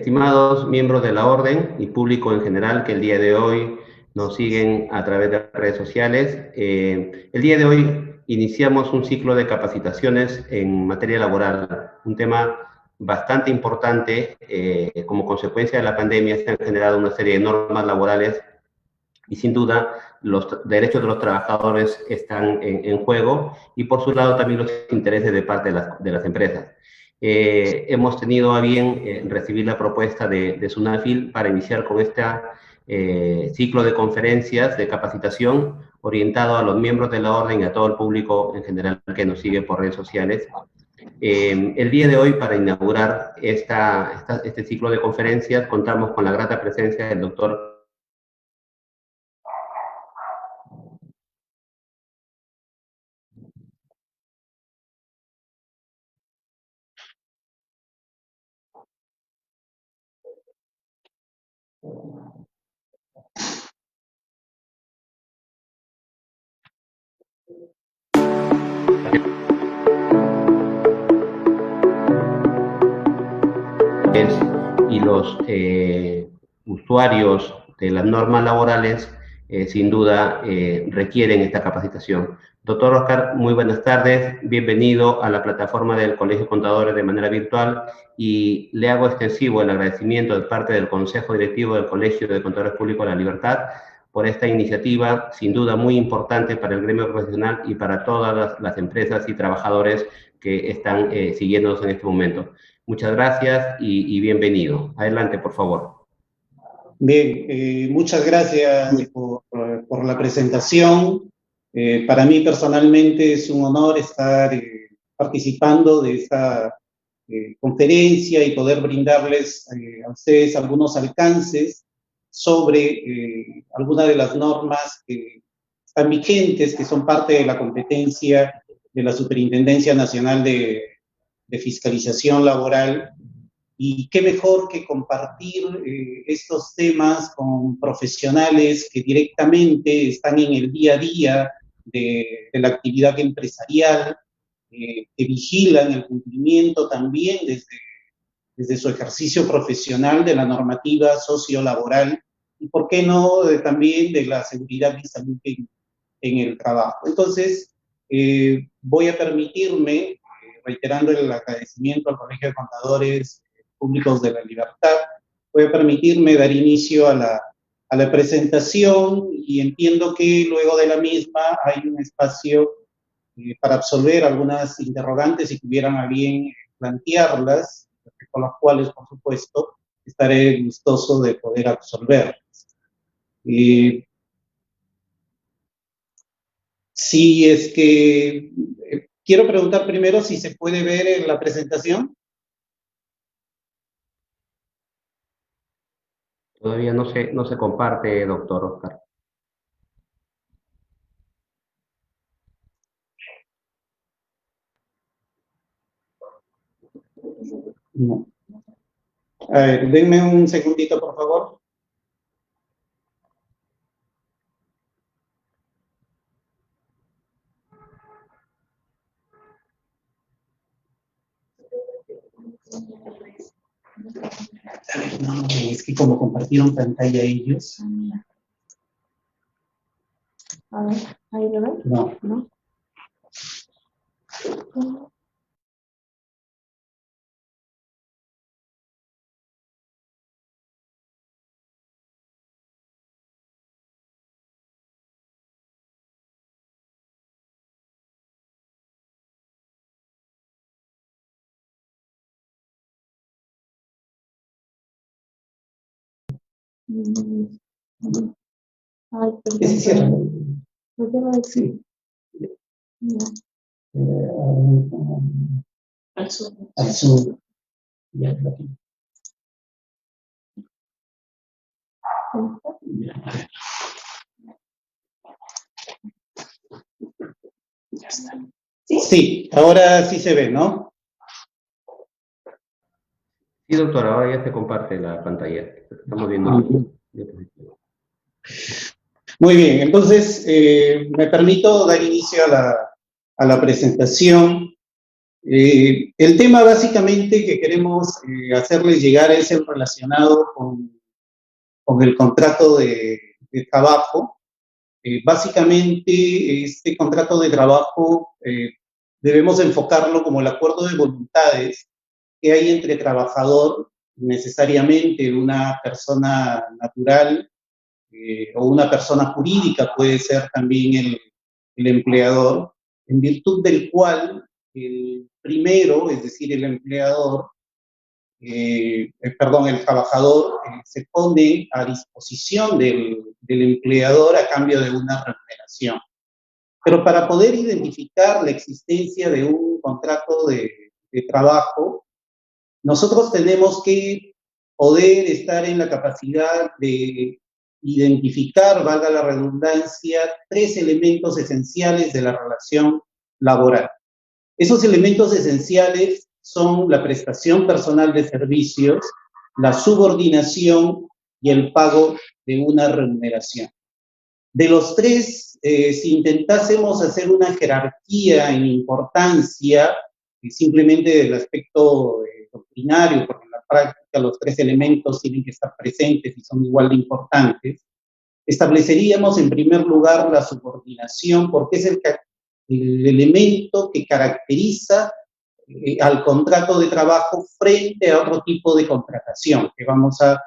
Estimados miembros de la Orden y público en general que el día de hoy nos siguen a través de las redes sociales, el día de hoy iniciamos un ciclo de capacitaciones en materia laboral, un tema bastante importante. Como consecuencia de la pandemia se han generado una serie de normas laborales y sin duda los derechos de los trabajadores están en juego y por su lado también los intereses de parte de las empresas. Hemos tenido a bien recibir la propuesta de SUNAFIL para iniciar con este ciclo de conferencias de capacitación orientado a los miembros de la Orden y a todo el público en general que nos sigue por redes sociales. El día de hoy, para inaugurar este ciclo de conferencias, contamos con la grata presencia del doctor y los usuarios de las normas laborales sin duda requieren esta capacitación. Doctor Oscar, muy buenas tardes, bienvenido a la plataforma del Colegio de Contadores de manera virtual y le hago extensivo el agradecimiento de parte del Consejo Directivo del Colegio de Contadores Públicos de la Libertad por esta iniciativa, sin duda muy importante para el gremio profesional y para todas las empresas y trabajadores que están siguiéndonos en este momento. Muchas gracias y bienvenido. Adelante, por favor. Bien, muchas gracias por la presentación. Para mí personalmente es un honor estar participando de esta conferencia y poder brindarles a ustedes algunos alcances sobre algunas de las normas que están vigentes, que son parte de la competencia de la Superintendencia Nacional de Fiscalización Laboral. Y qué mejor que compartir estos temas con profesionales que directamente están en el día a día de la actividad empresarial, que vigilan el cumplimiento también desde su ejercicio profesional de la normativa sociolaboral y, por qué no, también de la seguridad y salud en el trabajo. Entonces, voy a permitirme, reiterando el agradecimiento al Colegio de Contadores Públicos de la Libertad, voy a permitirme dar inicio a la presentación y entiendo que luego de la misma hay un espacio para absolver algunas interrogantes si tuvieran a bien plantearlas, con las cuales, por supuesto, estaré gustoso de poder absolver. Si es que quiero preguntar primero si se puede ver en la presentación. Todavía no se comparte, doctor Oscar. No. A ver, denme un segundito, por favor. A ver, no, es que como compartieron pantalla ellos. A ver, ¿ahí lo ven? No. ¿No? Ay, ¿Ese cierra? ¿por qué no hay? Sí. No. Al sur. Al sur. Ya, aquí. Ya está. Sí, ahora sí se ve, ¿no? Sí, doctor, ahora ya se comparte la pantalla. Estamos viendo. Muy bien, entonces me permito dar inicio a la presentación. El tema básicamente que queremos hacerles llegar es el relacionado con el contrato de trabajo. Básicamente, este contrato de trabajo debemos enfocarlo como el acuerdo de voluntades que hay entre trabajador, necesariamente una persona natural o una persona jurídica, puede ser también el empleador, en virtud del cual el primero, es decir, el empleador, el trabajador se pone a disposición del empleador a cambio de una remuneración. Pero para poder identificar la existencia de un contrato de trabajo, nosotros tenemos que poder estar en la capacidad de identificar, valga la redundancia, tres elementos esenciales de la relación laboral. Esos elementos esenciales son la prestación personal de servicios, la subordinación y el pago de una remuneración. De los tres, si intentásemos hacer una jerarquía en importancia, simplemente del aspecto doctrinario, porque en la práctica los tres elementos tienen que estar presentes y son igual de importantes, estableceríamos en primer lugar la subordinación, porque es el elemento que caracteriza al contrato de trabajo frente a otro tipo de contratación, que vamos a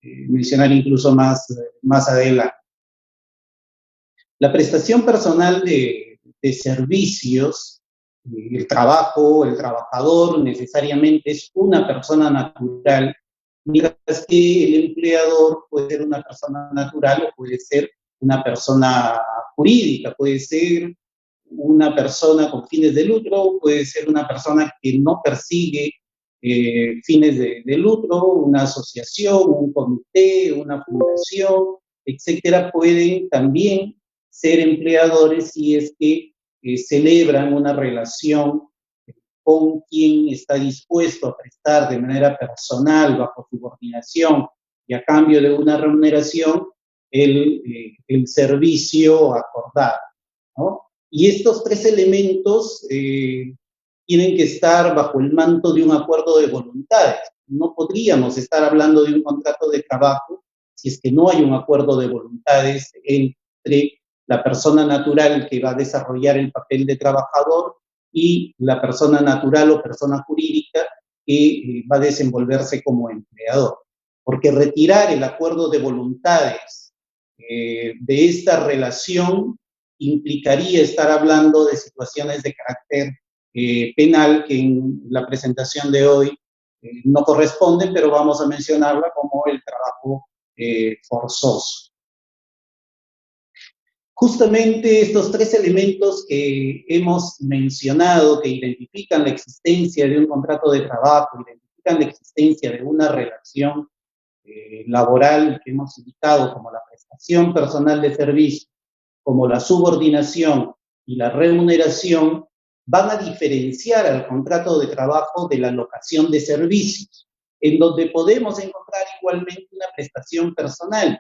mencionar incluso más adelante. La prestación personal de servicios, el trabajo, el trabajador necesariamente es una persona natural, mientras que el empleador puede ser una persona natural o puede ser una persona jurídica, puede ser una persona con fines de lucro, puede ser una persona que no persigue fines de lucro, una asociación, un comité, una fundación, etcétera, pueden también ser empleadores si es que celebran una relación con quien está dispuesto a prestar de manera personal, bajo subordinación y a cambio de una remuneración, el servicio acordado, ¿no? Y estos tres elementos tienen que estar bajo el manto de un acuerdo de voluntades. No podríamos estar hablando de un contrato de trabajo si es que no hay un acuerdo de voluntades entre la persona natural que va a desarrollar el papel de trabajador y la persona natural o persona jurídica que va a desenvolverse como empleador. Porque retirar el acuerdo de voluntades de esta relación implicaría estar hablando de situaciones de carácter penal que en la presentación de hoy no corresponden, pero vamos a mencionarla como el trabajo forzoso. Justamente estos tres elementos que hemos mencionado, que identifican la existencia de un contrato de trabajo, identifican la existencia de una relación laboral que hemos indicado como la prestación personal de servicio, como la subordinación y la remuneración, van a diferenciar al contrato de trabajo de la locación de servicios, en donde podemos encontrar igualmente una prestación personal,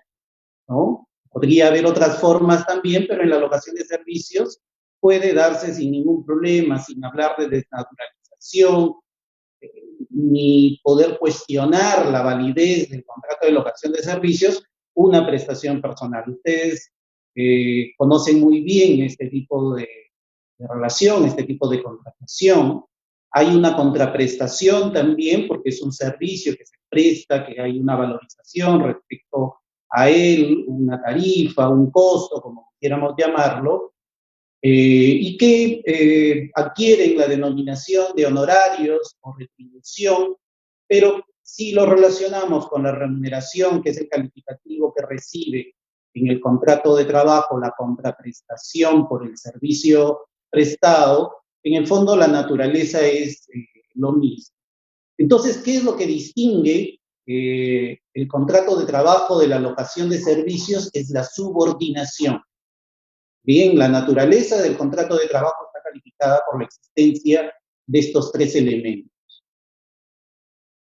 ¿no? Podría haber otras formas también, pero en la locación de servicios puede darse sin ningún problema, sin hablar de desnaturalización, ni poder cuestionar la validez del contrato de locación de servicios, una prestación personal. Ustedes conocen muy bien este tipo de relación, este tipo de contratación. Hay una contraprestación también, porque es un servicio que se presta, que hay una valorización respecto a él, una tarifa, un costo, como quisiéramos llamarlo, y que adquieren la denominación de honorarios o retribución, pero si lo relacionamos con la remuneración, que es el calificativo que recibe en el contrato de trabajo la contraprestación por el servicio prestado, en el fondo la naturaleza es lo mismo. Entonces, ¿qué es lo que distingue el contrato de trabajo de la locación de servicios? Es la subordinación. Bien, la naturaleza del contrato de trabajo está calificada por la existencia de estos tres elementos.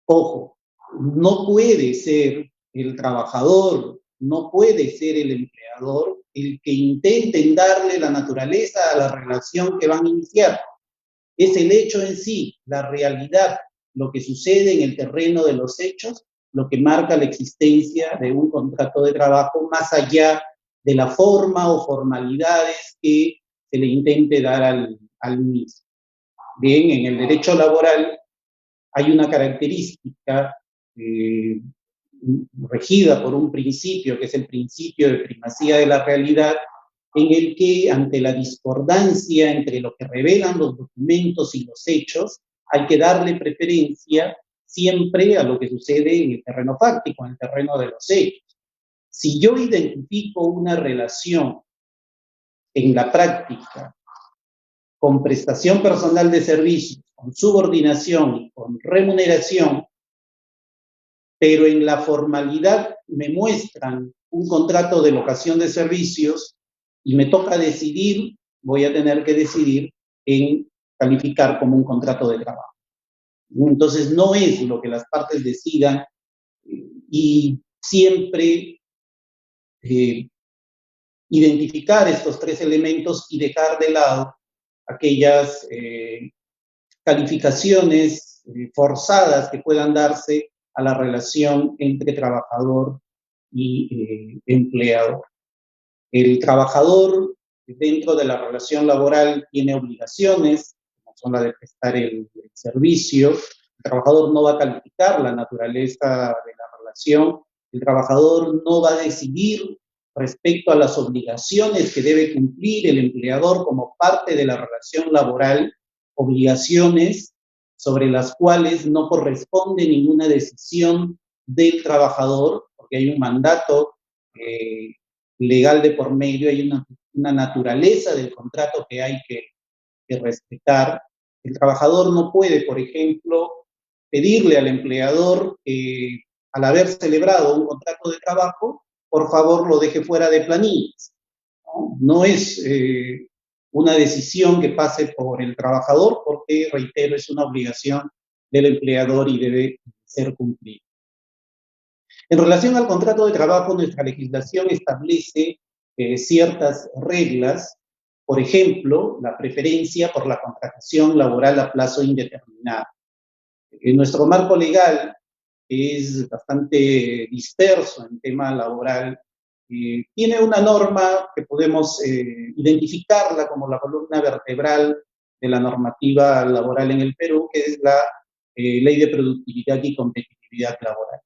Ojo, no puede ser el trabajador, no puede ser el empleador el que intenten darle la naturaleza a la relación que van a iniciar. Es el hecho en sí, la realidad, lo que sucede en el terreno de los hechos, lo que marca la existencia de un contrato de trabajo, más allá de la forma o formalidades que se le intente dar al mismo. Bien, en el derecho laboral hay una característica regida por un principio, que es el principio de primacía de la realidad, en el que ante la discordancia entre lo que revelan los documentos y los hechos, hay que darle preferencia siempre a lo que sucede en el terreno fáctico, en el terreno de los hechos. Si yo identifico una relación en la práctica con prestación personal de servicios, con subordinación y con remuneración, pero en la formalidad me muestran un contrato de locación de servicios y me toca decidir, voy a tener que decidir en calificar como un contrato de trabajo. Entonces no es lo que las partes decidan y siempre identificar estos tres elementos y dejar de lado aquellas calificaciones forzadas que puedan darse a la relación entre trabajador y empleador. El trabajador dentro de la relación laboral tiene obligaciones, como son la de prestar el servicio. El trabajador no va a calificar la naturaleza de la relación. El trabajador no va a decidir respecto a las obligaciones que debe cumplir el empleador como parte de la relación laboral, obligaciones sobre las cuales no corresponde ninguna decisión del trabajador, porque hay un mandato legal de por medio, hay una naturaleza del contrato que hay que respetar. El trabajador no puede, por ejemplo, pedirle al empleador que al haber celebrado un contrato de trabajo, por favor lo deje fuera de planillas. No es una decisión que pase por el trabajador porque, reitero, es una obligación del empleador y debe ser cumplida. En relación al contrato de trabajo, nuestra legislación establece ciertas reglas, por ejemplo, la preferencia por la contratación laboral a plazo indeterminado. En nuestro marco legal, que es bastante disperso en tema laboral, tiene una norma que podemos identificarla como la columna vertebral de la normativa laboral en el Perú, que es la Ley de Productividad y Competitividad Laboral.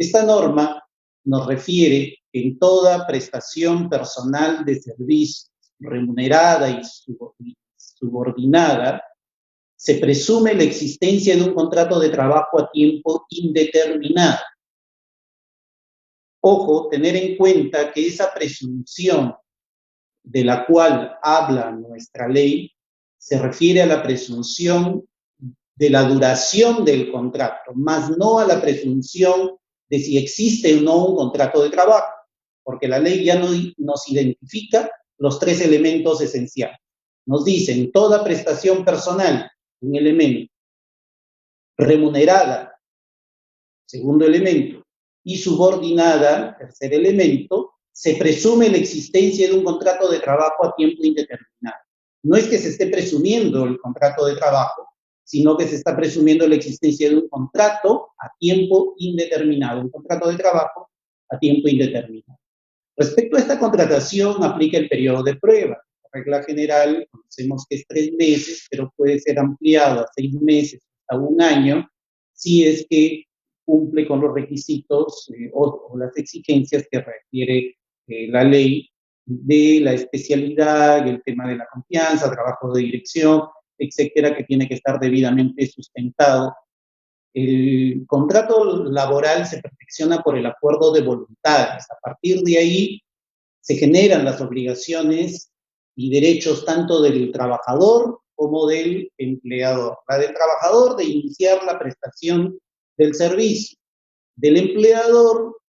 Esta norma nos refiere que en toda prestación personal de servicios remunerada y subordinada, se presume la existencia de un contrato de trabajo a tiempo indeterminado. Ojo, tener en cuenta que esa presunción de la cual habla nuestra ley se refiere a la presunción de la duración del contrato, más no a la presunción de si existe o no un contrato de trabajo, porque la ley ya nos identifica los tres elementos esenciales. Nos dicen toda prestación personal, un elemento, remunerada, segundo elemento, y subordinada, tercer elemento, se presume la existencia de un contrato de trabajo a tiempo indeterminado. No es que se esté presumiendo el contrato de trabajo, sino que se está presumiendo la existencia de un contrato a tiempo indeterminado, un contrato de trabajo a tiempo indeterminado. Respecto a esta contratación, aplica el periodo de prueba. La regla general, conocemos que es 3 meses, pero puede ser ampliado a 6 meses, hasta 1 año, si es que cumple con los requisitos o las exigencias que requiere la ley de la especialidad, el tema de la confianza, trabajo de dirección, etcétera, que tiene que estar debidamente sustentado. El contrato laboral se perfecciona por el acuerdo de voluntades. A partir de ahí se generan las obligaciones y derechos tanto del trabajador como del empleador. La del trabajador de iniciar la prestación del servicio, del empleador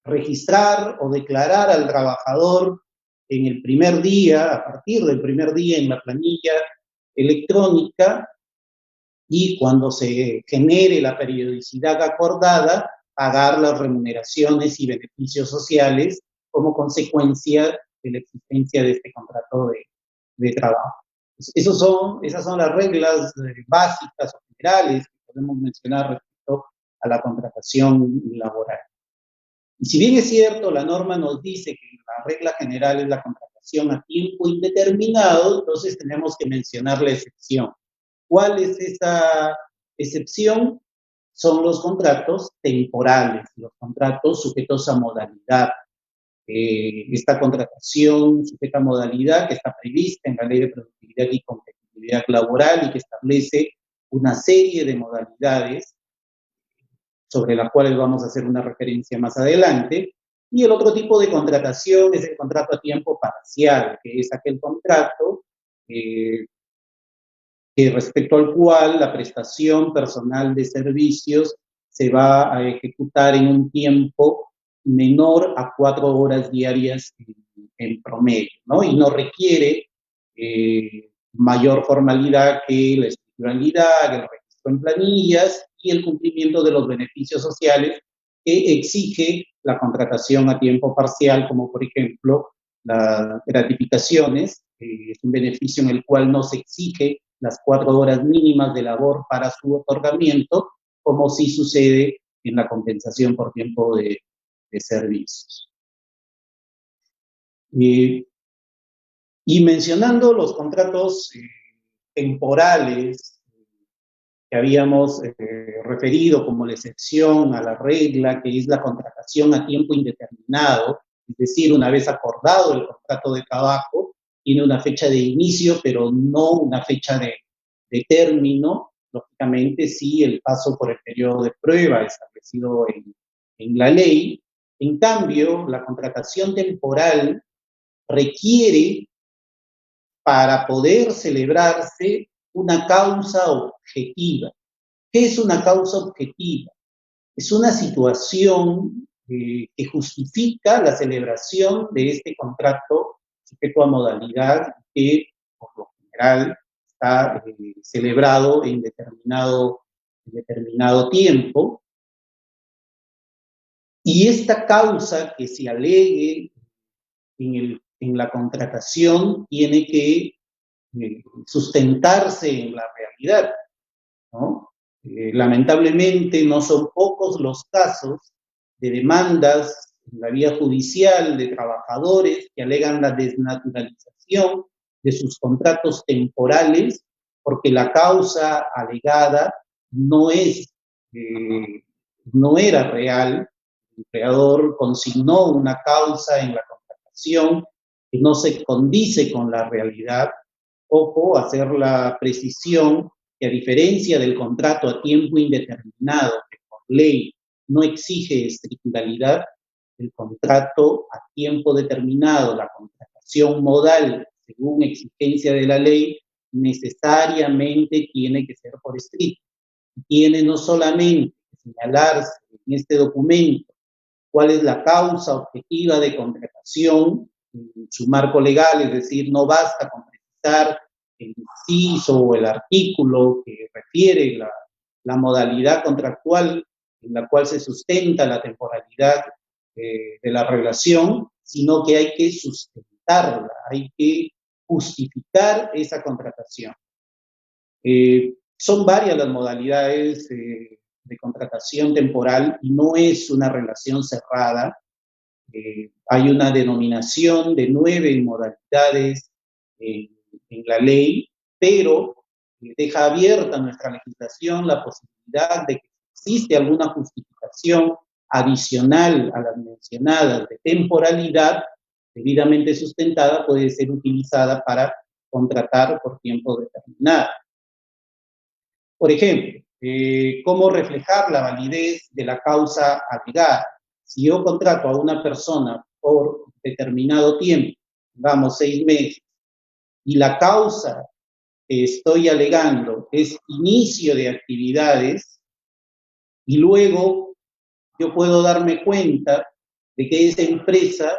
registrar o declarar al trabajador en el primer día, a partir del primer día en la planilla electrónica, y cuando se genere la periodicidad acordada, pagar las remuneraciones y beneficios sociales como consecuencia de la existencia de este contrato de trabajo. Esas son las reglas básicas o generales que podemos mencionar respecto a la contratación laboral. Y si bien es cierto, la norma nos dice que la regla general es la contratación a tiempo indeterminado, entonces tenemos que mencionar la excepción. ¿Cuál es esa excepción? Son los contratos temporales, los contratos sujetos a modalidad. Esta contratación sujeta a modalidad que está prevista en la Ley de Productividad y Competitividad Laboral y que establece una serie de modalidades sobre las cuales vamos a hacer una referencia más adelante. Y el otro tipo de contratación es el contrato a tiempo parcial, que es aquel contrato que respecto al cual la prestación personal de servicios se va a ejecutar en un tiempo menor a 4 horas diarias en promedio, ¿no? Y no requiere mayor formalidad que la escrituralidad, el registro en planillas y el cumplimiento de los beneficios sociales que exige la contratación a tiempo parcial, como por ejemplo las gratificaciones, es un beneficio en el cual no se exige las 4 horas mínimas de labor para su otorgamiento, como sí sucede en la compensación por tiempo de servicios. Y mencionando los contratos temporales que habíamos referido como la excepción a la regla, que es la contratación a tiempo indeterminado, es decir, una vez acordado el contrato de trabajo, tiene una fecha de inicio, pero no una fecha de término. Lógicamente, sí, el paso por el periodo de prueba establecido en la ley. En cambio, la contratación temporal requiere, para poder celebrarse, una causa objetiva. ¿Qué es una causa objetiva? Es una situación que justifica la celebración de este contrato sujeto a modalidad que, por lo general, está celebrado en determinado tiempo. Y esta causa que se alegue en la contratación tiene que sustentarse en la realidad, ¿no? Lamentablemente no son pocos los casos de demandas en la vía judicial de trabajadores que alegan la desnaturalización de sus contratos temporales porque la causa alegada no era real. El empleador consignó una causa en la contratación que no se condice con la realidad. Ojo, hacer la precisión que a diferencia del contrato a tiempo indeterminado, que por ley no exige estructuralidad, el contrato a tiempo determinado, la contratación modal, según exigencia de la ley, necesariamente tiene que ser por escrito. Tiene no solamente que señalarse en este documento cuál es la causa objetiva de contratación en su marco legal, es decir, no basta con precisar el inciso o el artículo que refiere la modalidad contractual en la cual se sustenta la temporalidad de la relación, sino que hay que sustentarla, hay que justificar esa contratación. Son varias las modalidades de contratación temporal y no es una relación cerrada. Hay una denominación de 9 modalidades en la ley, pero deja abierta nuestra legislación la posibilidad de que si existe alguna justificación adicional a las mencionadas de temporalidad, debidamente sustentada, puede ser utilizada para contratar por tiempo determinado. Por ejemplo, ¿cómo reflejar la validez de la causa alegada? Si yo contrato a una persona por determinado tiempo, digamos 6 meses, y la causa que estoy alegando es inicio de actividades, y luego yo puedo darme cuenta de que esa empresa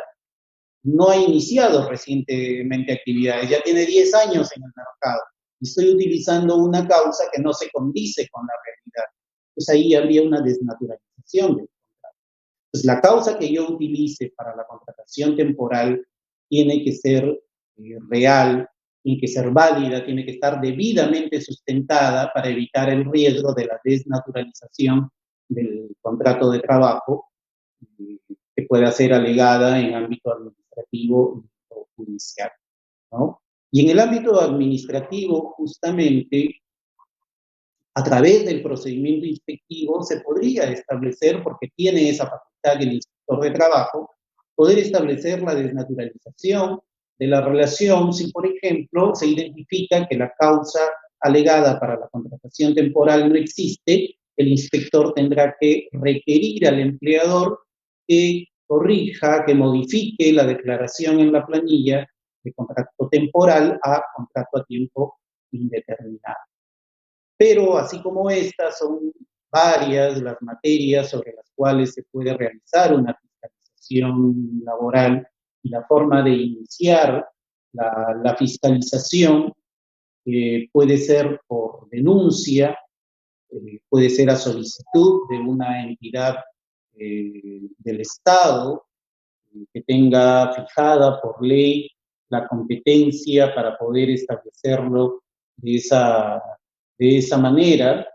no ha iniciado recientemente actividades, ya tiene 10 años en el mercado, y estoy utilizando una causa que no se condice con la realidad. Pues ahí habría una desnaturalización del contrato. Pues la causa que yo utilice para la contratación temporal tiene que ser real, tiene que ser válida, tiene que estar debidamente sustentada para evitar el riesgo de la desnaturalización del contrato de trabajo que pueda ser alegada en ámbito administrativo o judicial, ¿no? Y en el ámbito administrativo, justamente, a través del procedimiento inspectivo se podría establecer, porque tiene esa facultad el inspector de trabajo, poder establecer la desnaturalización de la relación si, por ejemplo, se identifica que la causa alegada para la contratación temporal no existe. El inspector tendrá que requerir al empleador que corrija, que modifique la declaración en la planilla de contrato temporal a contrato a tiempo indeterminado. Pero así como estas, son varias las materias sobre las cuales se puede realizar una fiscalización laboral, y la forma de iniciar la fiscalización puede ser por denuncia, puede ser a solicitud de una entidad del Estado que tenga fijada por ley la competencia para poder establecerlo de esa manera.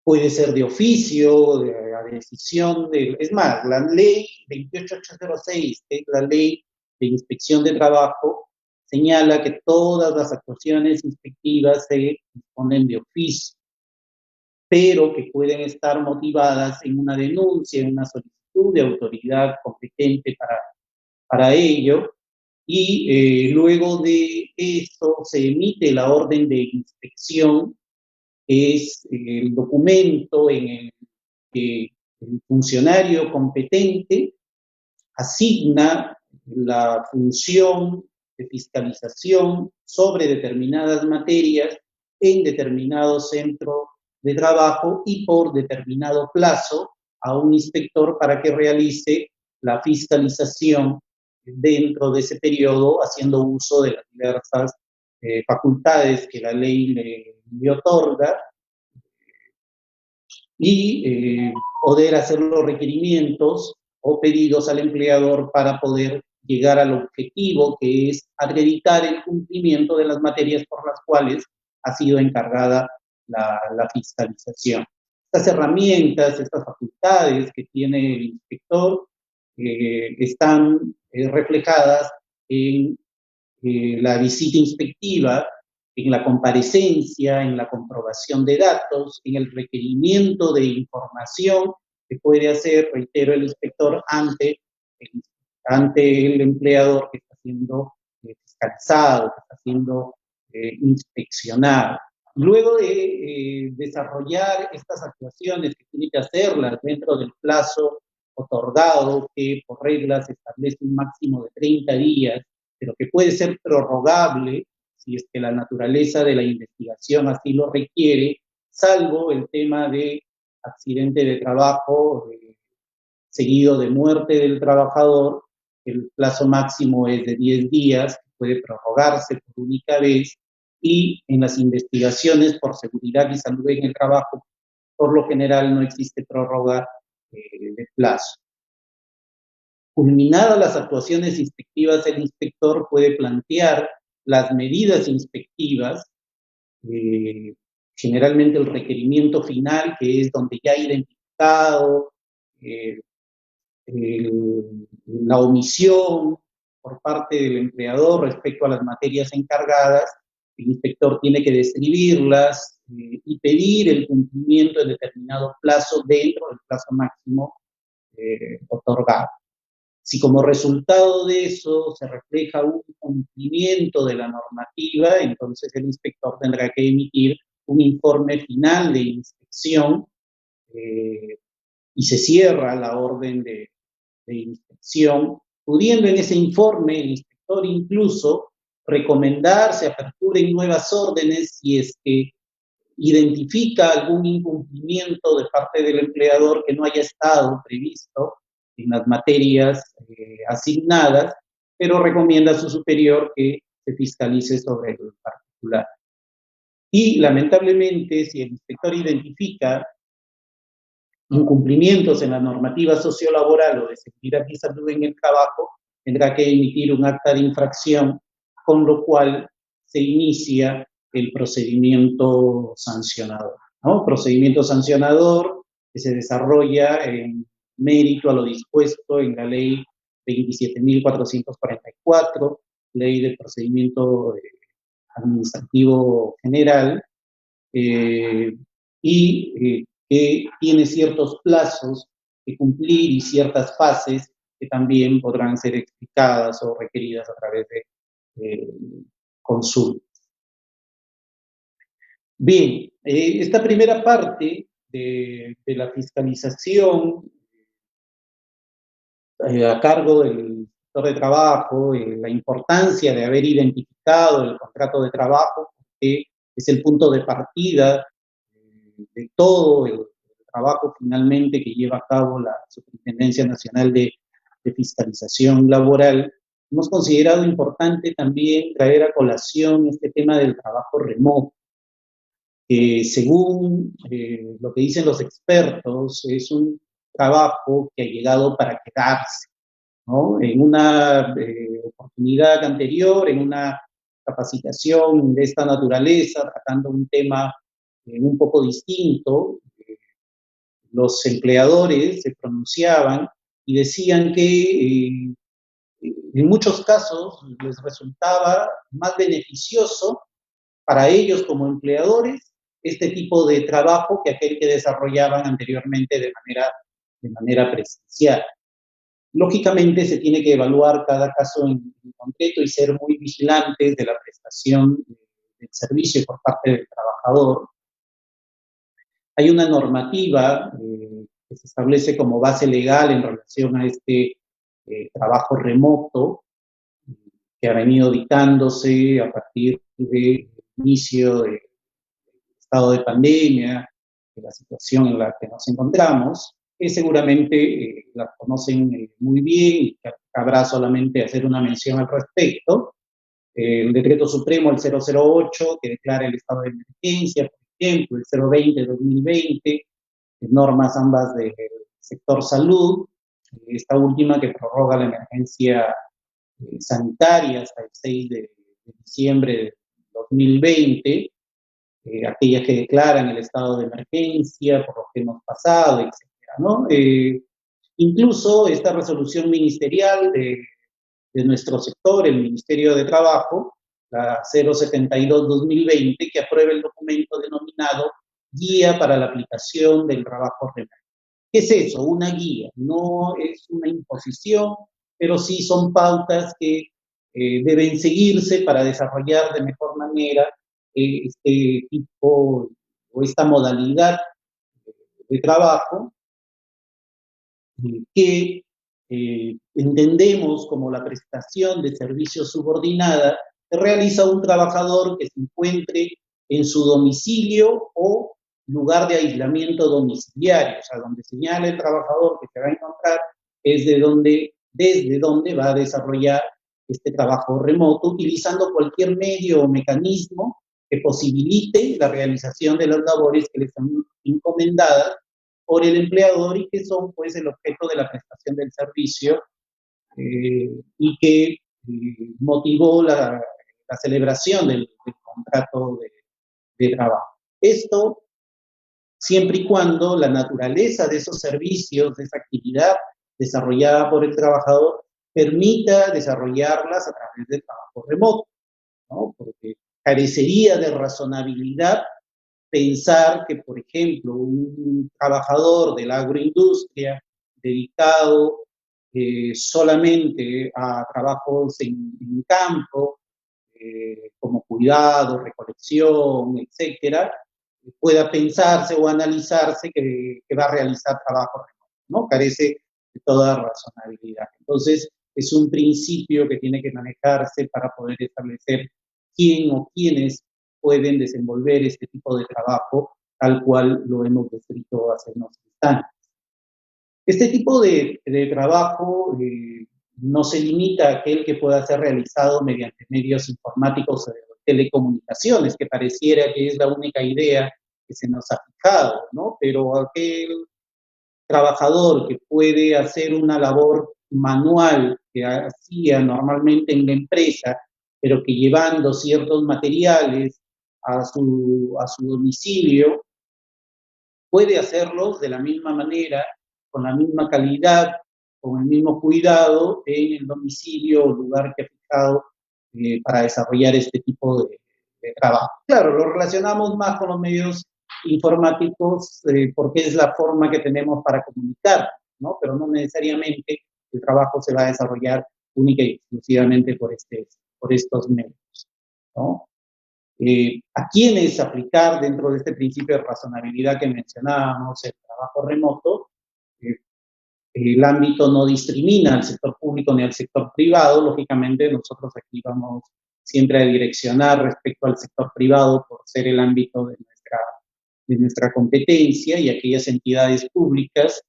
Puede ser de oficio, a decisión es más, la ley 28806, que es la ley de inspección de trabajo, señala que todas las actuaciones inspectivas se disponen de oficio, pero que pueden estar motivadas en una denuncia, en una solicitud de autoridad competente para ello, y luego de eso se emite la orden de inspección, que es el documento en el que el funcionario competente asigna la función de fiscalización sobre determinadas materias en determinado centro de trabajo y por determinado plazo a un inspector para que realice la fiscalización dentro de ese periodo, haciendo uso de las diversas facultades que la ley le otorga, y poder hacer los requerimientos o pedidos al empleador para poder llegar al objetivo, que es acreditar el cumplimiento de las materias por las cuales ha sido encargada la fiscalización. Estas herramientas, estas facultades que tiene el inspector están reflejadas en la visita inspectiva, en la comparecencia, en la comprobación de datos, en el requerimiento de información que puede hacer, reitero, el inspector ante el empleador que está siendo fiscalizado, que está siendo inspeccionado. Luego de desarrollar estas actuaciones que tiene que hacerlas dentro del plazo otorgado, que por reglas establece un máximo de 30 días, pero que puede ser prorrogable si es que la naturaleza de la investigación así lo requiere, salvo el tema de accidente de trabajo seguido de muerte del trabajador. El plazo máximo es de 10 días, puede prorrogarse por única vez, y en las investigaciones por seguridad y salud en el trabajo, por lo general no existe prórroga de plazo. Culminadas las actuaciones inspectivas, el inspector puede plantear las medidas inspectivas, generalmente el requerimiento final, que es donde ya ha identificado la omisión por parte del empleador respecto a las materias encargadas. El inspector tiene que describirlas y pedir el cumplimiento en determinado plazo dentro del plazo máximo otorgado. Si como resultado de eso se refleja un cumplimiento de la normativa, entonces el inspector tendrá que emitir un informe final de inspección y se cierra la orden de inspección, pudiendo en ese informe el inspector incluso recomendar se aperturen nuevas órdenes si es que identifica algún incumplimiento de parte del empleador que no haya estado previsto en las materias asignadas, pero recomienda a su superior que se fiscalice sobre el particular. Y lamentablemente, si el inspector identifica incumplimientos en la normativa sociolaboral o de seguridad y salud en el trabajo, tendrá que emitir un acta de infracción, con lo cual se inicia el procedimiento sancionador, ¿no? Procedimiento sancionador que se desarrolla en mérito a lo dispuesto en la ley 27.444, ley de procedimiento administrativo general, que tiene ciertos plazos que cumplir y ciertas fases que también podrán ser explicadas o requeridas a través de consultas. Bien, esta primera parte de la fiscalización a cargo del sector de trabajo, la importancia de haber identificado el contrato de trabajo, que es el punto de partida de todo el trabajo finalmente que lleva a cabo la Superintendencia Nacional de Fiscalización Laboral. Hemos considerado importante también traer a colación este tema del trabajo remoto, que según lo que dicen los expertos, es un trabajo que ha llegado para quedarse, ¿no? En una oportunidad anterior, en una capacitación de esta naturaleza, tratando un tema un poco distinto, los empleadores se pronunciaban y decían que en muchos casos les resultaba más beneficioso para ellos como empleadores este tipo de trabajo que aquel que desarrollaban anteriormente de manera presencial. Lógicamente se tiene que evaluar cada caso en concreto y ser muy vigilantes de la prestación del servicio por parte del trabajador. Hay una normativa que se establece como base legal en relación a este trabajo remoto que ha venido dictándose a partir del inicio del estado de pandemia, de la situación en la que nos encontramos, que seguramente la conocen muy bien y que habrá solamente hacer una mención al respecto. El Decreto Supremo, el 008, que declara el estado de emergencia, por ejemplo, el 020 de 2020, normas ambas del sector salud, esta última que prorroga la emergencia sanitaria hasta el 6 de diciembre de 2020, aquellas que declaran el estado de emergencia por lo que hemos pasado, etcétera, ¿no? Incluso esta resolución ministerial de nuestro sector, el Ministerio de Trabajo, la 072-2020, que aprueba el documento denominado Guía para la aplicación del trabajo remoto. ¿Qué es eso? Una guía, no es una imposición, pero sí son pautas que deben seguirse para desarrollar de mejor manera este tipo o esta modalidad de trabajo que entendemos como la prestación de servicio subordinada que realiza un trabajador que se encuentre en su domicilio o lugar de aislamiento domiciliario, o sea, donde señala el trabajador que se va a encontrar es desde donde va a desarrollar este trabajo remoto, utilizando cualquier medio o mecanismo que posibilite la realización de las labores que le son encomendadas por el empleador y que son pues el objeto de la prestación del servicio y que motivó la celebración del contrato de trabajo. Esto siempre y cuando la naturaleza de esos servicios, de esa actividad desarrollada por el trabajador, permita desarrollarlas a través del trabajo remoto, ¿no? Porque carecería de razonabilidad pensar que, por ejemplo, un trabajador de la agroindustria dedicado solamente a trabajos en campo, como cuidado, recolección, etcétera, pueda pensarse o analizarse que va a realizar trabajo remoto, ¿no? Carece de toda razonabilidad. Entonces, es un principio que tiene que manejarse para poder establecer quién o quiénes pueden desenvolver este tipo de trabajo, tal cual lo hemos descrito hace unos instantes. Este tipo de trabajo no se limita a aquel que pueda ser realizado mediante medios informáticos o de telecomunicaciones, que pareciera que es la única idea que se nos ha fijado, ¿no? Pero aquel trabajador que puede hacer una labor manual que hacía normalmente en la empresa, pero que llevando ciertos materiales a su domicilio, puede hacerlos de la misma manera, con la misma calidad, con el mismo cuidado en el domicilio o lugar que ha fijado para desarrollar este tipo de trabajo. Claro, lo relacionamos más con los medios informáticos porque es la forma que tenemos para comunicar, ¿no? Pero no necesariamente el trabajo se va a desarrollar única y exclusivamente por estos medios, ¿no? A quiénes aplicar dentro de este principio de razonabilidad que mencionábamos, el trabajo remoto. Eh, el ámbito no discrimina al sector público ni al sector privado. Lógicamente, nosotros aquí vamos siempre a direccionar respecto al sector privado por ser el ámbito de nuestra competencia, y aquellas entidades públicas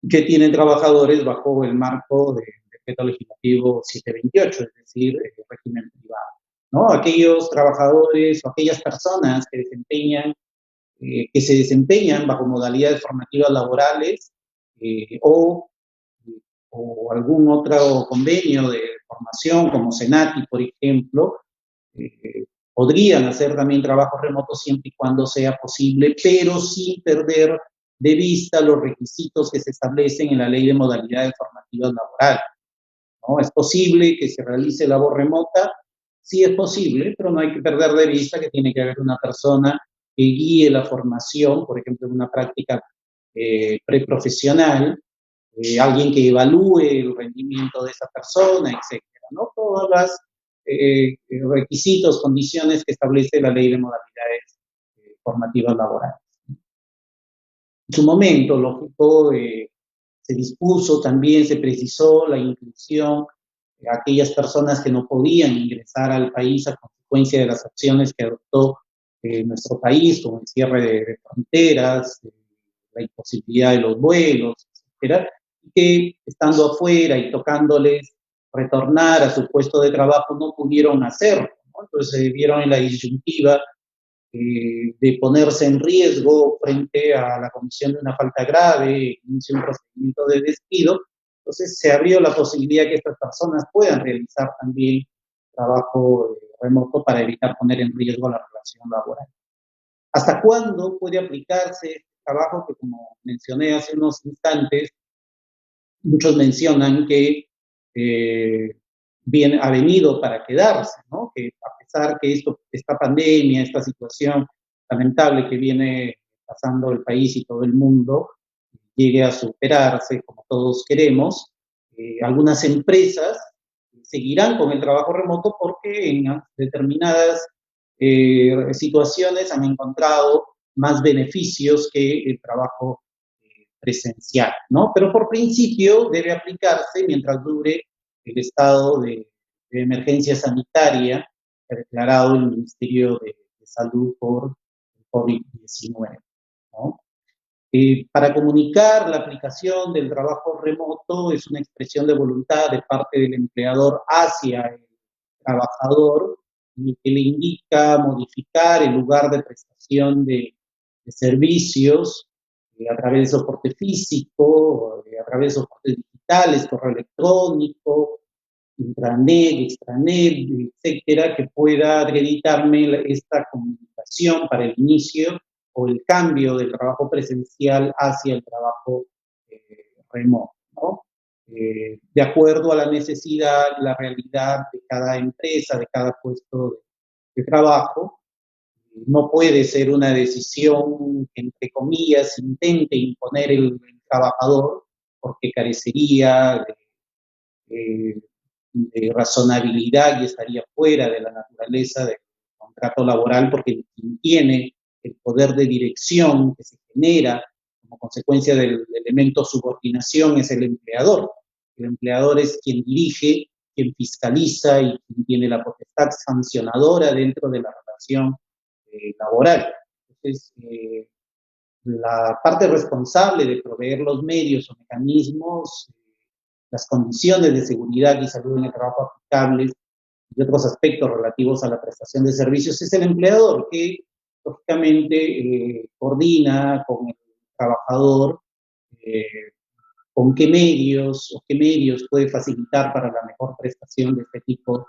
que tienen trabajadores bajo el marco del decreto legislativo 728, es decir, el régimen privado, ¿no? Aquellos trabajadores o aquellas personas que se desempeñan bajo modalidades formativas laborales o algún otro convenio de formación, como Senati, por ejemplo, podrían hacer también trabajo remoto siempre y cuando sea posible, pero sin perder de vista los requisitos que se establecen en la Ley de Modalidades Formativas Laborales, ¿no? Es posible que se realice labor remota, sí es posible, pero no hay que perder de vista que tiene que haber una persona que guíe la formación, por ejemplo, en una práctica preprofesional, alguien que evalúe el rendimiento de esa persona, etcétera, ¿no? Todas las requisitos, condiciones que establece la Ley de Modalidades Formativas Laborales. En su momento, lógico, se dispuso también, se precisó la inclusión de aquellas personas que no podían ingresar al país a consecuencia de las acciones que adoptó nuestro país, como el cierre de fronteras, la imposibilidad de los vuelos, etcétera, y que estando afuera y tocándoles retornar a su puesto de trabajo no pudieron hacerlo, ¿no? Entonces se vieron en la disyuntiva de ponerse en riesgo frente a la comisión de una falta grave, inicio un procedimiento de despido. Entonces se abrió la posibilidad que estas personas puedan realizar también trabajo remoto para evitar poner en riesgo la relación laboral. ¿Hasta cuándo puede aplicarse este trabajo que, como mencioné hace unos instantes, muchos mencionan que ha venido para quedarse, ¿no? Que a pesar que esta pandemia, esta situación lamentable que viene pasando el país y todo el mundo, llegue a superarse como todos queremos, algunas empresas seguirán con el trabajo remoto porque en determinadas situaciones han encontrado más beneficios que el trabajo presencial, ¿no? Pero por principio debe aplicarse mientras dure el estado de emergencia sanitaria declarado el Ministerio de Salud por el COVID-19, ¿no? Para comunicar la aplicación del trabajo remoto es una expresión de voluntad de parte del empleador hacia el trabajador, que le indica modificar el lugar de prestación de servicios a través de soporte físico, a través de soportes digitales, correo electrónico, intranet, extranet, etcétera, que pueda acreditarme esta comunicación para el inicio o el cambio del trabajo presencial hacia el trabajo remoto, ¿no? De acuerdo a la necesidad, la realidad de cada empresa, de cada puesto de trabajo. No puede ser una decisión que, entre comillas, intente imponer el trabajador, porque carecería de razonabilidad y estaría fuera de la naturaleza del contrato laboral, porque quien tiene el poder de dirección que se genera como consecuencia del elemento subordinación es el empleador. El empleador es quien dirige, quien fiscaliza y quien tiene la potestad sancionadora dentro de la relación laboral. Entonces, la parte responsable de proveer los medios o mecanismos, las condiciones de seguridad y salud en el trabajo aplicables y otros aspectos relativos a la prestación de servicios es el empleador, que lógicamente coordina con el trabajador con qué medios o qué medios puede facilitar para la mejor prestación de este tipo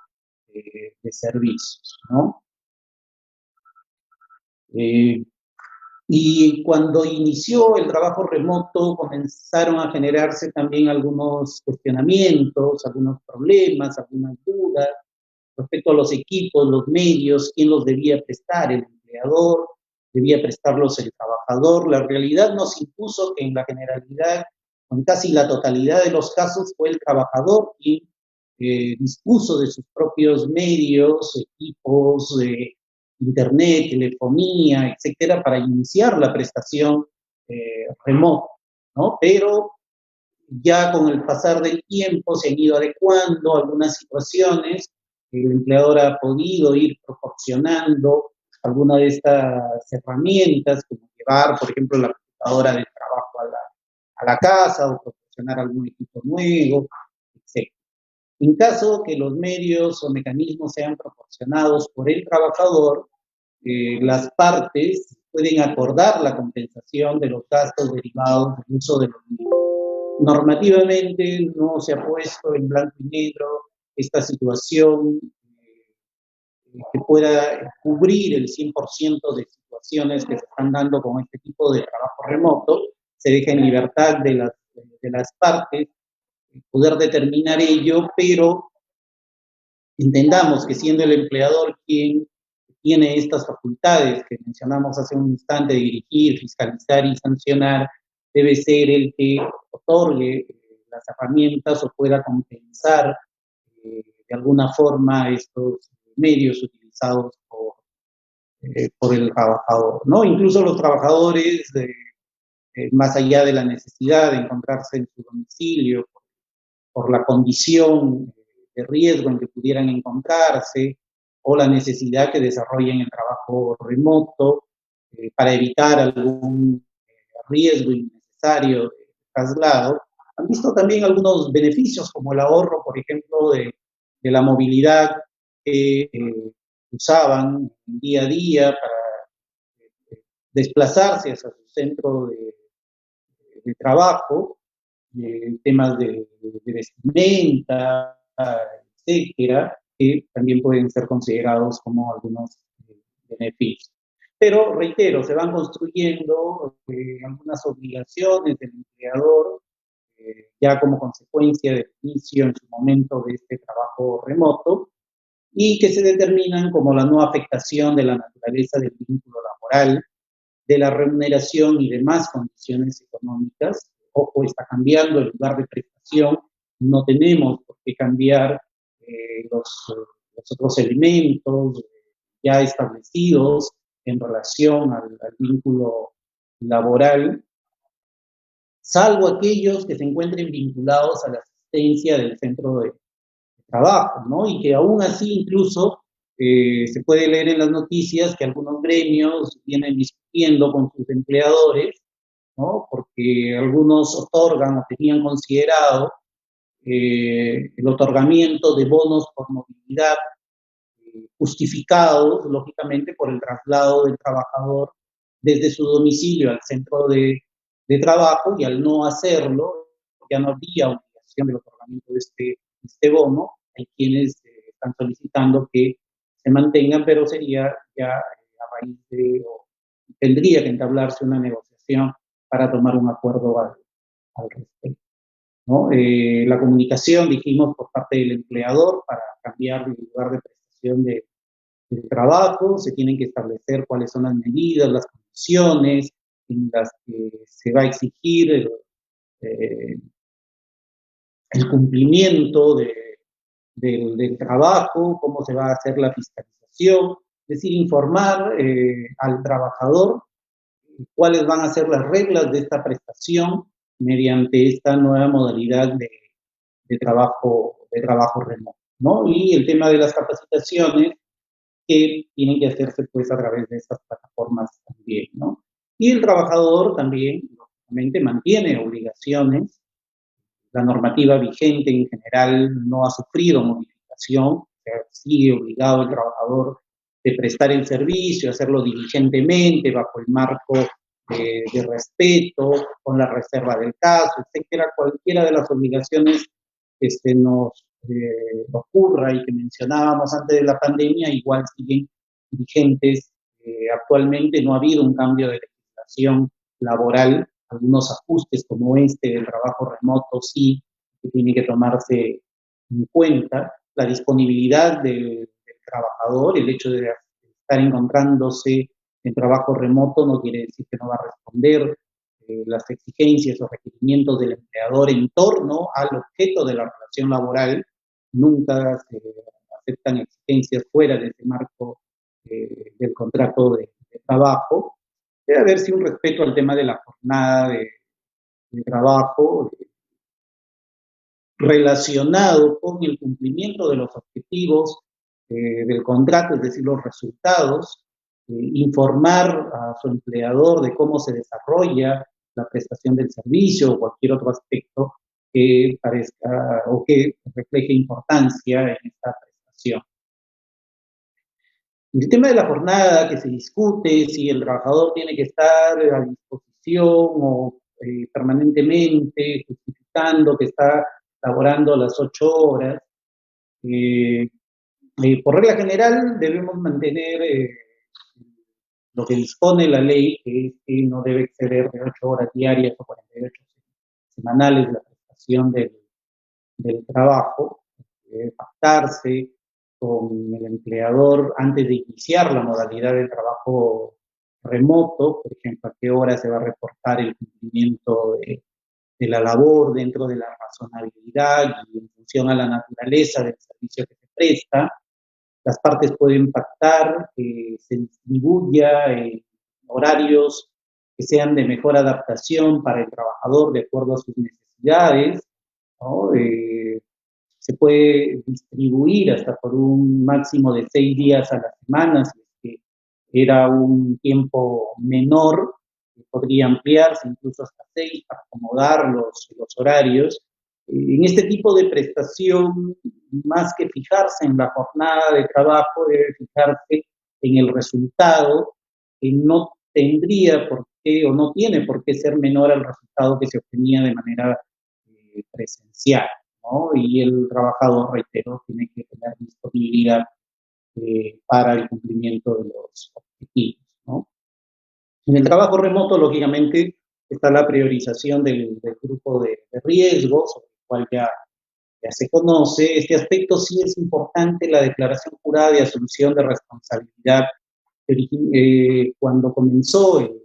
de servicios, ¿no? Y cuando inició el trabajo remoto, comenzaron a generarse también algunos cuestionamientos, algunos problemas, algunas dudas respecto a los equipos, los medios, quién los debía prestar, el empleador, debía prestarlos el trabajador. La realidad nos impuso que en la generalidad, en casi la totalidad de los casos, fue el trabajador quien dispuso de sus propios medios, equipos, internet, telefonía, etcétera, para iniciar la prestación remota, ¿no? Pero ya con el pasar del tiempo se han ido adecuando algunas situaciones, el empleador ha podido ir proporcionando alguna de estas herramientas, como llevar, por ejemplo, la computadora del trabajo a la casa o proporcionar algún equipo nuevo, etc. En caso que los medios o mecanismos sean proporcionados por el trabajador, las partes pueden acordar la compensación de los gastos derivados del uso de los medios. Normativamente no se ha puesto en blanco y negro esta situación que pueda cubrir el 100% de situaciones que se están dando con este tipo de trabajo remoto. Se deja en libertad de las partes poder determinar ello, pero entendamos que siendo el empleador quien tiene estas facultades que mencionamos hace un instante, de dirigir, fiscalizar y sancionar, debe ser el que otorgue las herramientas o pueda compensar de alguna forma estos medios utilizados por el trabajador, ¿no? Incluso los trabajadores, más allá de la necesidad de encontrarse en su domicilio por la condición de riesgo en que pudieran encontrarse o la necesidad que desarrollen el trabajo remoto para evitar algún riesgo innecesario de traslado, han visto también algunos beneficios como el ahorro, por ejemplo, de la movilidad que usaban día a día para desplazarse hacia su centro de trabajo, temas de vestimenta, etcétera, que también pueden ser considerados como algunos beneficios. Pero, reitero, se van construyendo algunas obligaciones del empleador, ya como consecuencia del inicio en su momento de este trabajo remoto, y que se determinan como la no afectación de la naturaleza del vínculo laboral, de la remuneración y demás condiciones económicas. Ojo, está cambiando el lugar de prestación, no tenemos por qué cambiar los otros elementos ya establecidos en relación al vínculo laboral, salvo aquellos que se encuentren vinculados a la asistencia del centro de trabajo, ¿no? Y que aún así incluso se puede leer en las noticias que algunos gremios vienen discutiendo con sus empleadores, ¿no? Porque algunos otorgan o tenían considerado el otorgamiento de bonos por movilidad justificados, lógicamente, por el traslado del trabajador desde su domicilio al centro de trabajo, y al no hacerlo, ya no habría obligación del otorgamiento de este bono. Hay quienes están solicitando que se mantengan, pero sería ya a raíz o tendría que entablarse una negociación para tomar un acuerdo al respecto, ¿no? La comunicación, dijimos, por parte del empleador para cambiar el lugar de prestación del trabajo, se tienen que establecer cuáles son las medidas, las condiciones en las que se va a exigir el cumplimiento del trabajo, cómo se va a hacer la fiscalización, es decir, informar al trabajador cuáles van a ser las reglas de esta prestación mediante esta nueva modalidad de trabajo remoto, ¿no? Y el tema de las capacitaciones que tienen que hacerse pues a través de estas plataformas también, ¿no? Y el trabajador también, lógicamente, mantiene obligaciones. La normativa vigente en general no ha sufrido modificación, o sea, sigue obligado el trabajador de prestar el servicio, hacerlo diligentemente bajo el marco de respeto, con la reserva del caso, etcétera, cualquiera de las obligaciones nos ocurra y que mencionábamos antes de la pandemia, igual siguen vigentes. Actualmente no ha habido un cambio de legislación laboral, algunos ajustes como este del trabajo remoto sí que tiene que tomarse en cuenta, la disponibilidad del trabajador, el hecho de estar encontrándose en trabajo remoto no quiere decir que no va a responder las exigencias o requerimientos del empleador en torno al objeto de la relación laboral. Nunca se aceptan exigencias fuera de ese marco del contrato de trabajo. Debe haber sí un respeto al tema de la jornada de trabajo relacionado con el cumplimiento de los objetivos del contrato, es decir, los resultados, informar a su empleador de cómo se desarrolla la prestación del servicio o cualquier otro aspecto que parezca o que refleje importancia en esta prestación. El tema de la jornada que se discute, si el trabajador tiene que estar a disposición o permanentemente justificando que está laborando las 8 horas, por regla general debemos mantener lo que dispone la ley, que es que no debe exceder de 8 horas diarias o 48 semanales la prestación del trabajo, debe pactarse con el empleador antes de iniciar la modalidad de trabajo remoto, por ejemplo, a qué hora se va a reportar el cumplimiento de la labor dentro de la razonabilidad y en función a la naturaleza del servicio que se presta. Las partes pueden pactar que se distribuya en horarios que sean de mejor adaptación para el trabajador de acuerdo a sus necesidades, ¿no? Se puede distribuir hasta por un máximo de 6 días a la semana, si es que era un tiempo menor, podría ampliarse incluso hasta 6 para acomodar los horarios. En este tipo de prestación, más que fijarse en la jornada de trabajo, debe fijarse en el resultado, que no tendría por qué o no tiene por qué ser menor al resultado que se obtenía de manera presencial, ¿no? Y el trabajador, reitero, tiene que tener disponibilidad para el cumplimiento de los objetivos, ¿no? En el trabajo remoto, lógicamente, está la priorización del grupo de riesgo, sobre el cual ya se conoce. Este aspecto sí es importante, la declaración jurada de asunción de responsabilidad. Cuando comenzó el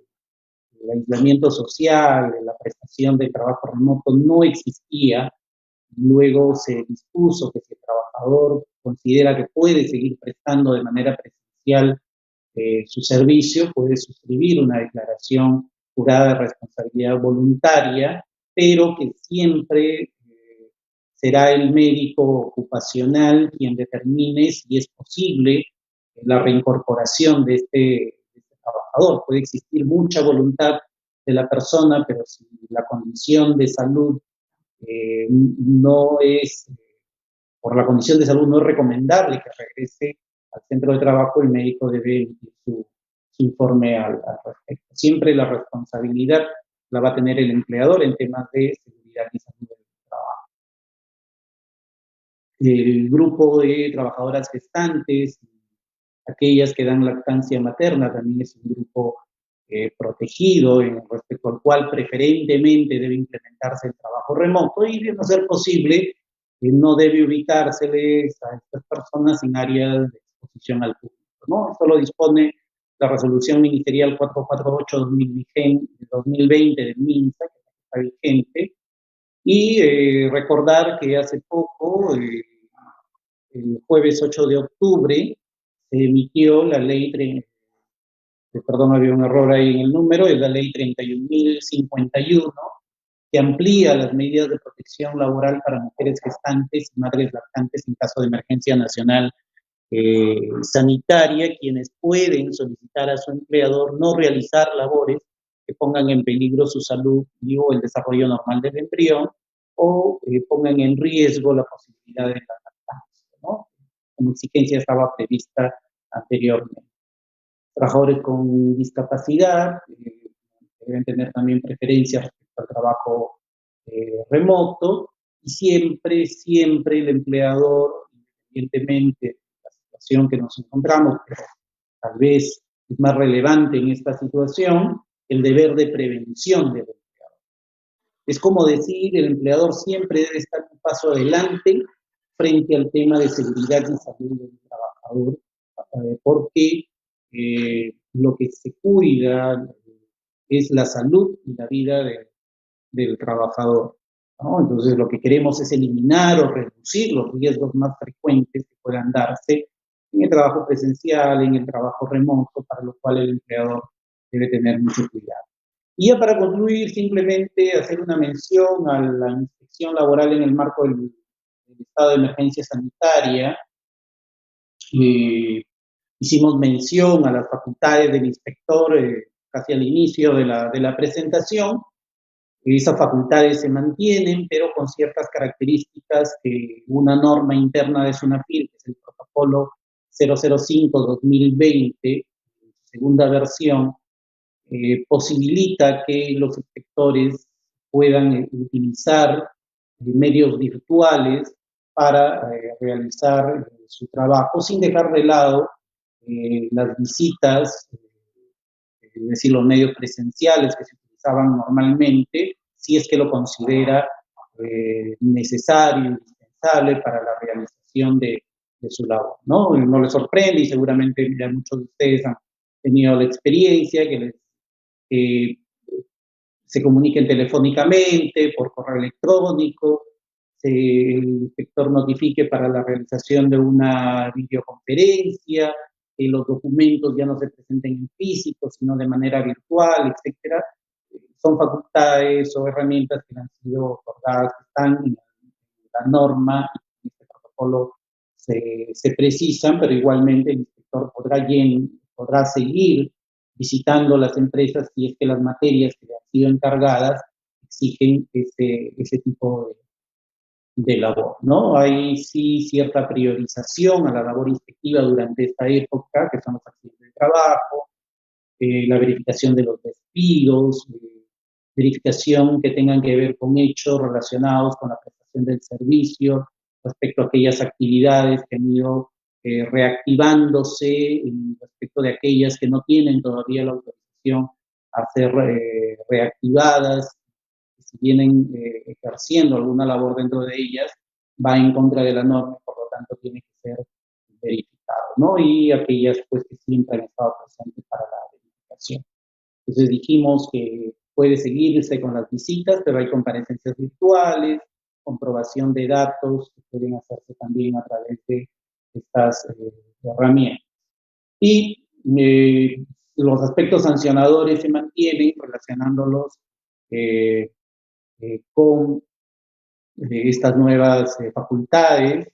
aislamiento social, la prestación del trabajo remoto no existía. Luego se dispuso que si el trabajador considera que puede seguir prestando de manera presencial su servicio, puede suscribir una declaración jurada de responsabilidad voluntaria, pero que siempre será el médico ocupacional quien determine si es posible la reincorporación de este trabajador. Puede existir mucha voluntad de la persona, pero si la condición de salud no es, por la condición de salud no es recomendable que regrese al centro de trabajo, el médico debe emitir su informe al respecto. Siempre la responsabilidad la va a tener el empleador en temas de seguridad y salud del trabajo. El grupo de trabajadoras gestantes, aquellas que dan lactancia materna, también es un grupo protegido, respecto al cual preferentemente debe implementarse el trabajo remoto y de no ser posible, no debe ubicárseles a estas personas en áreas de exposición al público, ¿no? Esto lo dispone la resolución ministerial 448-2020 del MINSA, que está vigente, y recordar que hace poco, el jueves 8 de octubre, se emitió la ley perdón, había un error ahí en el número, es la ley 31.051, que amplía las medidas de protección laboral para mujeres gestantes y madres lactantes en caso de emergencia nacional sanitaria, quienes pueden solicitar a su empleador no realizar labores que pongan en peligro su salud y o el desarrollo normal del embrión, o pongan en riesgo la posibilidad de la lactancia, ¿no? Como exigencia estaba prevista anteriormente. Trabajadores con discapacidad, deben tener también preferencia respecto al trabajo remoto, y siempre el empleador, independientemente de la situación que nos encontramos, pero tal vez es más relevante en esta situación, el deber de prevención del empleador. Es como decir, el empleador siempre debe estar un paso adelante frente al tema de seguridad y salud del trabajador, porque lo que se cuida es la salud y la vida del trabajador, ¿no? Entonces, lo que queremos es eliminar o reducir los riesgos más frecuentes que puedan darse en el trabajo presencial, en el trabajo remoto, para lo cual el empleador debe tener mucho cuidado. Y ya para concluir, simplemente hacer una mención a la inspección laboral en el marco del estado de emergencia sanitaria. Hicimos mención a las facultades del inspector casi al inicio de la presentación. Esas facultades se mantienen, pero con ciertas características que una norma interna de SUNAFIL, que es el protocolo 005-2020, segunda versión, posibilita que los inspectores puedan utilizar medios virtuales para realizar su trabajo sin dejar de lado las visitas, es decir, los medios presenciales que se utilizaban normalmente, si es que lo considera necesario, indispensable para la realización de su labor, ¿no? No les sorprende, y seguramente ya muchos de ustedes han tenido la experiencia que se comuniquen telefónicamente, por correo electrónico, el inspector notifique para la realización de una videoconferencia, que los documentos ya no se presenten en físico, sino de manera virtual, etcétera. Son facultades o herramientas que han sido otorgadas, que están en la norma, en este protocolo se precisan, pero igualmente el inspector podrá seguir visitando las empresas si es que las materias que le han sido encargadas exigen ese tipo de labor, ¿no? Hay sí cierta priorización a la labor inspectiva durante esta época, que son los accidentes de trabajo, la verificación de los despidos, verificación que tengan que ver con hechos relacionados con la prestación del servicio, respecto a aquellas actividades que han ido reactivándose, respecto de aquellas que no tienen todavía la autorización a ser reactivadas, si vienen ejerciendo alguna labor dentro de ellas, va en contra de la norma, por lo tanto tiene que ser verificado, ¿no? Y aquellas pues que siempre han estado presentes para la verificación. Entonces dijimos que puede seguirse con las visitas, pero hay comparecencias virtuales, comprobación de datos que pueden hacerse también a través de estas herramientas. Y los aspectos sancionadores se mantienen relacionándolos con estas nuevas facultades.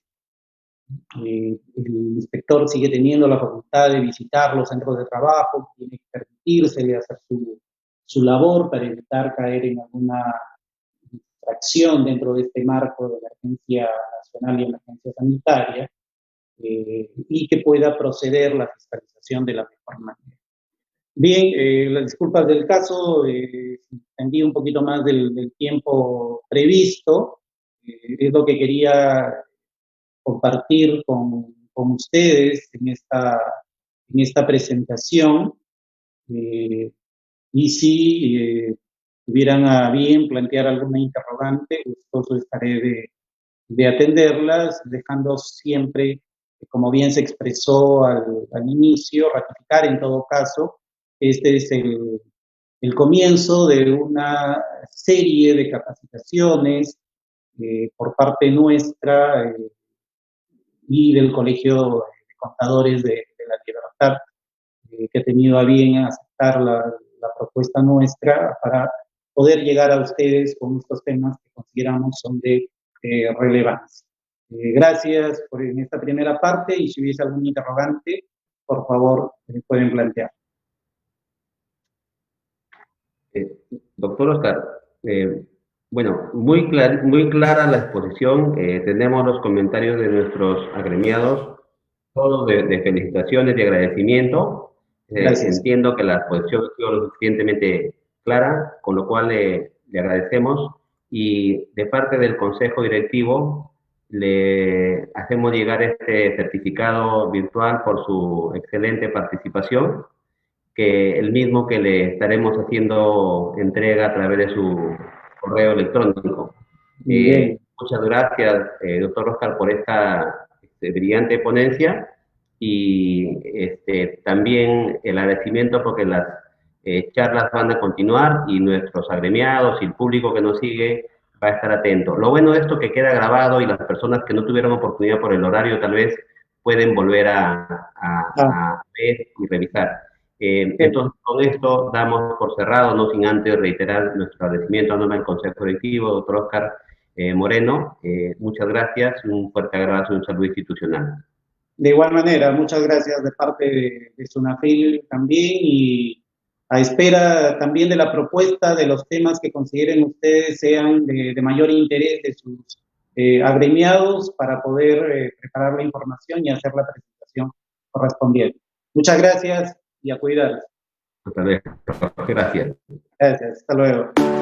El inspector sigue teniendo la facultad de visitar los centros de trabajo, tiene que permitírsele hacer su labor para evitar caer en alguna distracción dentro de este marco de emergencia nacional y emergencia sanitaria, y que pueda proceder la fiscalización de la mejor manera. Bien, las disculpas del caso, extendí un poquito más del tiempo previsto, es lo que quería compartir con ustedes en esta presentación, y si tuvieran a bien plantear alguna interrogante, gustoso estaré de atenderlas, dejando siempre, como bien se expresó al inicio, ratificar en todo caso, este es el comienzo de una serie de capacitaciones por parte nuestra y del Colegio de Contadores de la Libertad, que ha tenido a bien aceptar la propuesta nuestra para poder llegar a ustedes con estos temas que consideramos son de relevancia. Gracias en esta primera parte, y si hubiese algún interrogante, por favor, pueden plantear. Doctor Oscar, bueno, muy clara la exposición. Tenemos los comentarios de nuestros agremiados, todos de felicitaciones y agradecimiento. Gracias. Entiendo que la exposición ha sido lo suficientemente clara, con lo cual le agradecemos y de parte del Consejo Directivo le hacemos llegar este certificado virtual por su excelente participación, que el mismo que le estaremos haciendo entrega a través de su correo electrónico. Bien. Muchas gracias, doctor Oscar, por esta brillante ponencia y también el agradecimiento porque las charlas van a continuar y nuestros agremiados y el público que nos sigue va a estar atento. Lo bueno de esto que queda grabado y las personas que no tuvieron oportunidad por el horario tal vez pueden volver a ver y revisar. Entonces, con esto damos por cerrado, no sin antes reiterar nuestro agradecimiento a nombre del Consejo Directivo, doctor Oscar Moreno. Muchas gracias, un fuerte abrazo y un saludo institucional. De igual manera, muchas gracias de parte de SUNAFIL también y a espera también de la propuesta de los temas que consideren ustedes sean de mayor interés de sus agremiados para poder preparar la información y hacer la presentación correspondiente. Muchas gracias y a cuidarse. Hasta luego. Gracias. Gracias, hasta luego.